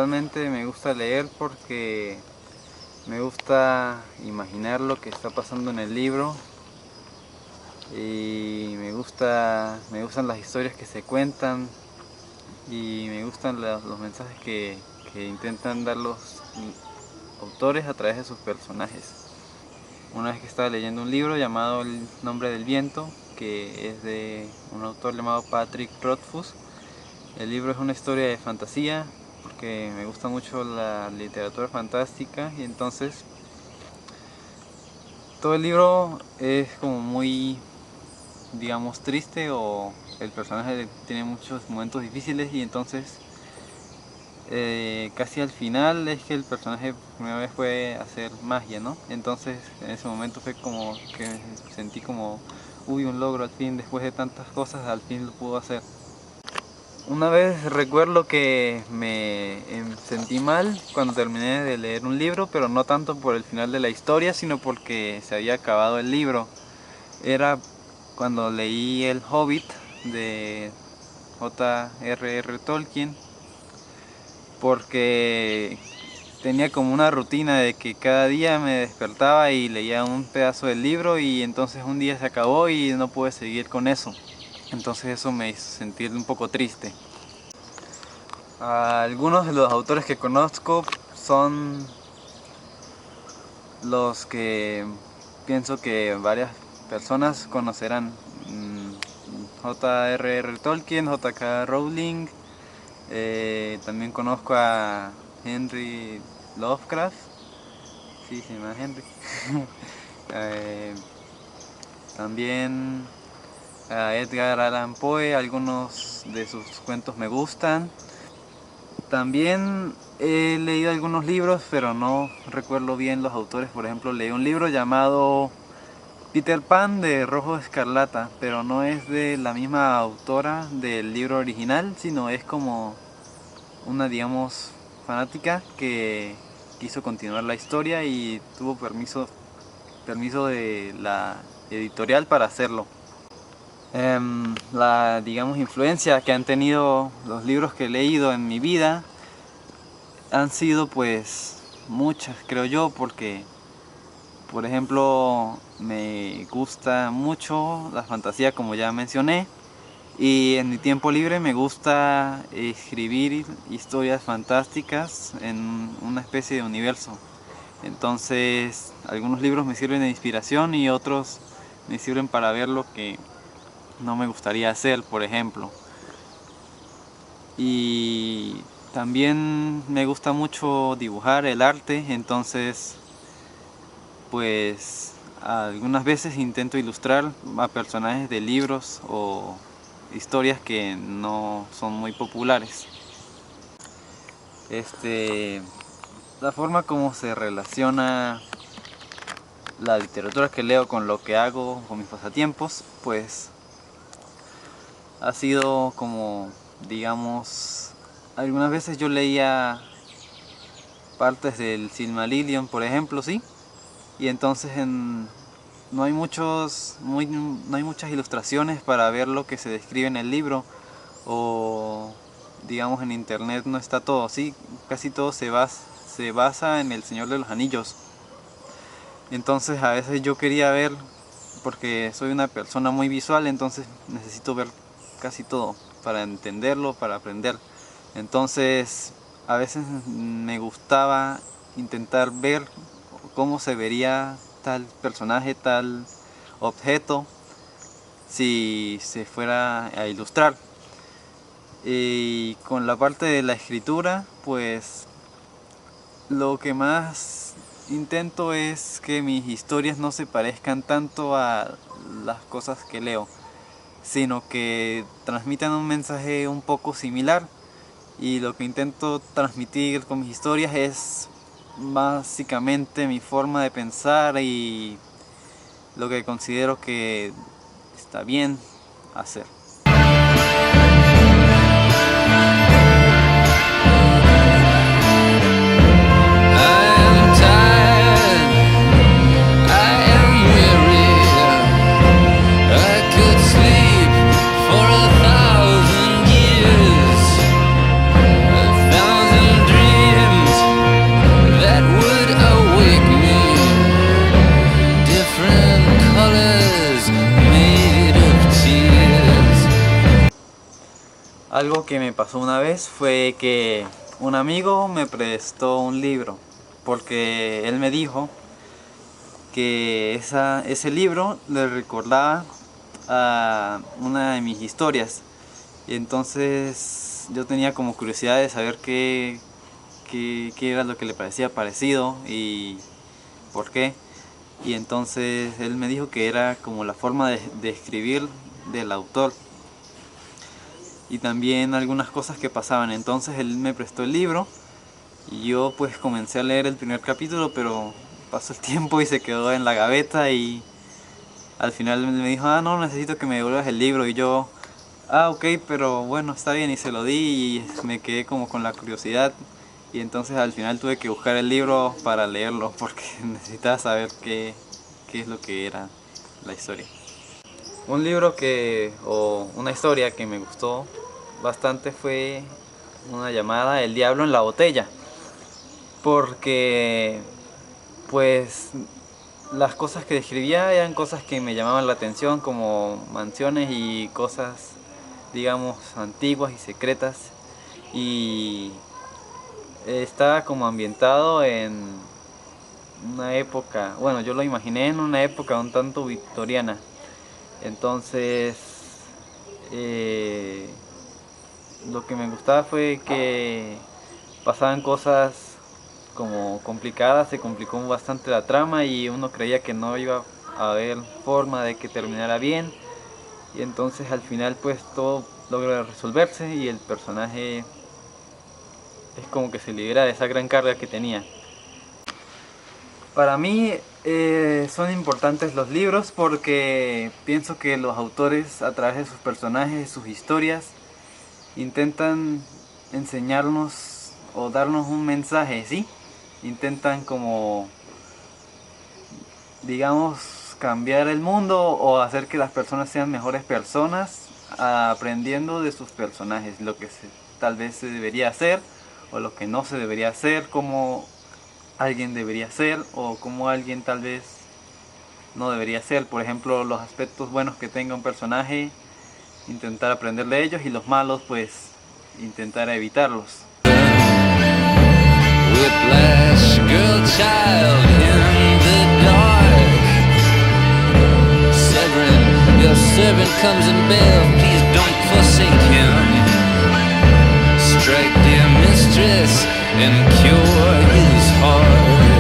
Principalmente me gusta leer porque me gusta imaginar lo que está pasando en el libro y me gustan las historias que se cuentan y me gustan los mensajes que intentan dar los autores a través de sus personajes. Una vez que estaba leyendo un libro llamado El nombre del viento, que es de un autor llamado Patrick Rothfuss. El libro es una historia de fantasía, porque me gusta mucho la literatura fantástica, y entonces todo el libro es como muy, digamos, triste, o el personaje tiene muchos momentos difíciles, y entonces casi al final es que el personaje por primera vez puede hacer magia, ¿no? Entonces en ese momento fue como que sentí como, uy, un logro al fin, después de tantas cosas, al fin lo pudo hacer. Una vez recuerdo que me sentí mal cuando terminé de leer un libro, pero no tanto por el final de la historia, sino porque se había acabado el libro. Era cuando leí El Hobbit de J.R.R. Tolkien, porque tenía como una rutina de que cada día me despertaba y leía un pedazo del libro, y entonces un día se acabó y no pude seguir con eso. Entonces eso me hizo sentir un poco triste. Algunos de los autores que conozco son los que pienso que varias personas conocerán: J.R.R. Tolkien, J.K. Rowling. También conozco a Henry Lovecraft, sí, se llama Henry. También a Edgar Allan Poe, algunos de sus cuentos me gustan. También he leído algunos libros, pero no recuerdo bien los autores. Por ejemplo, leí un libro llamado Peter Pan de Rojo Escarlata, pero no es de la misma autora del libro original, sino es como una, digamos, fanática que quiso continuar la historia y tuvo permiso de la editorial para hacerlo. La, digamos, influencia que han tenido los libros que he leído en mi vida han sido pues muchas, creo yo, porque por ejemplo me gusta mucho la fantasía, como ya mencioné, y en mi tiempo libre me gusta escribir historias fantásticas en una especie de universo. Entonces algunos libros me sirven de inspiración y otros me sirven para ver lo que no me gustaría hacer, por ejemplo. Y también me gusta mucho dibujar, el arte, entonces pues algunas veces intento ilustrar a personajes de libros o historias que no son muy populares. La forma como se relaciona la literatura que leo con lo que hago, con mis pasatiempos, pues ha sido como, digamos, algunas veces yo leía partes del Silmarillion, por ejemplo, sí, y entonces no hay muchas ilustraciones para ver lo que se describe en el libro, o digamos en internet no está todo, sí, casi todo se basa en El Señor de los Anillos. Entonces a veces yo quería ver, porque soy una persona muy visual, entonces necesito ver casi todo para entenderlo, para aprender. Entonces a veces me gustaba intentar ver cómo se vería tal personaje, tal objeto, si se fuera a ilustrar. Y con la parte de la escritura, pues lo que más intento es que mis historias no se parezcan tanto a las cosas que leo, sino que transmitan un mensaje un poco similar. Y lo que intento transmitir con mis historias es básicamente mi forma de pensar y lo que considero que está bien hacer. For 1,000 years, 1,000 dreams. algo que me pasó una vez fue que un amigo me prestó un libro, porque él me dijo que ese libro le recordaba a una de mis historias. Y entonces yo tenía como curiosidad de saber qué era lo que le parecía parecido y por qué. Y entonces él me dijo que era como la forma de escribir del autor y también algunas cosas que pasaban. Entonces él me prestó el libro y yo pues comencé a leer el primer capítulo, pero pasó el tiempo y se quedó en la gaveta, y al final me dijo: ah, no, necesito que me devuelvas el libro. Y yo: ah, ok, pero bueno, está bien. Y se lo di y me quedé como con la curiosidad, y entonces al final tuve que buscar el libro para leerlo porque necesitaba saber qué es lo que era la historia. Un libro o una historia que me gustó bastante fue una llamada El Diablo en la Botella, porque pues las cosas que describía eran cosas que me llamaban la atención, como mansiones y cosas, digamos, antiguas y secretas, y está como ambientado en una época, bueno, yo lo imaginé en una época un tanto victoriana. Entonces lo que me gustaba fue que pasaban cosas como complicadas, se complicó bastante la trama y uno creía que no iba a haber forma de que terminara bien, y entonces al final pues todo logra resolverse y el personaje es como que se libera de esa gran carga que tenía. Para mí son importantes los libros porque pienso que los autores, a través de sus personajes, sus historias, intentan enseñarnos o darnos un mensaje, ¿sí? Intentan como, digamos, cambiar el mundo o hacer que las personas sean mejores personas, aprendiendo de sus personajes, lo que tal vez se debería hacer o lo que no se debería hacer, cómo alguien debería ser o cómo alguien tal vez no debería ser. Por ejemplo, los aspectos buenos que tenga un personaje, intentar aprender de ellos, y los malos pues intentar evitarlos. Whiplash, girl child in the dark. Severin, your servant comes in bail, please don't forsake him. Strike dear mistress and cure his heart.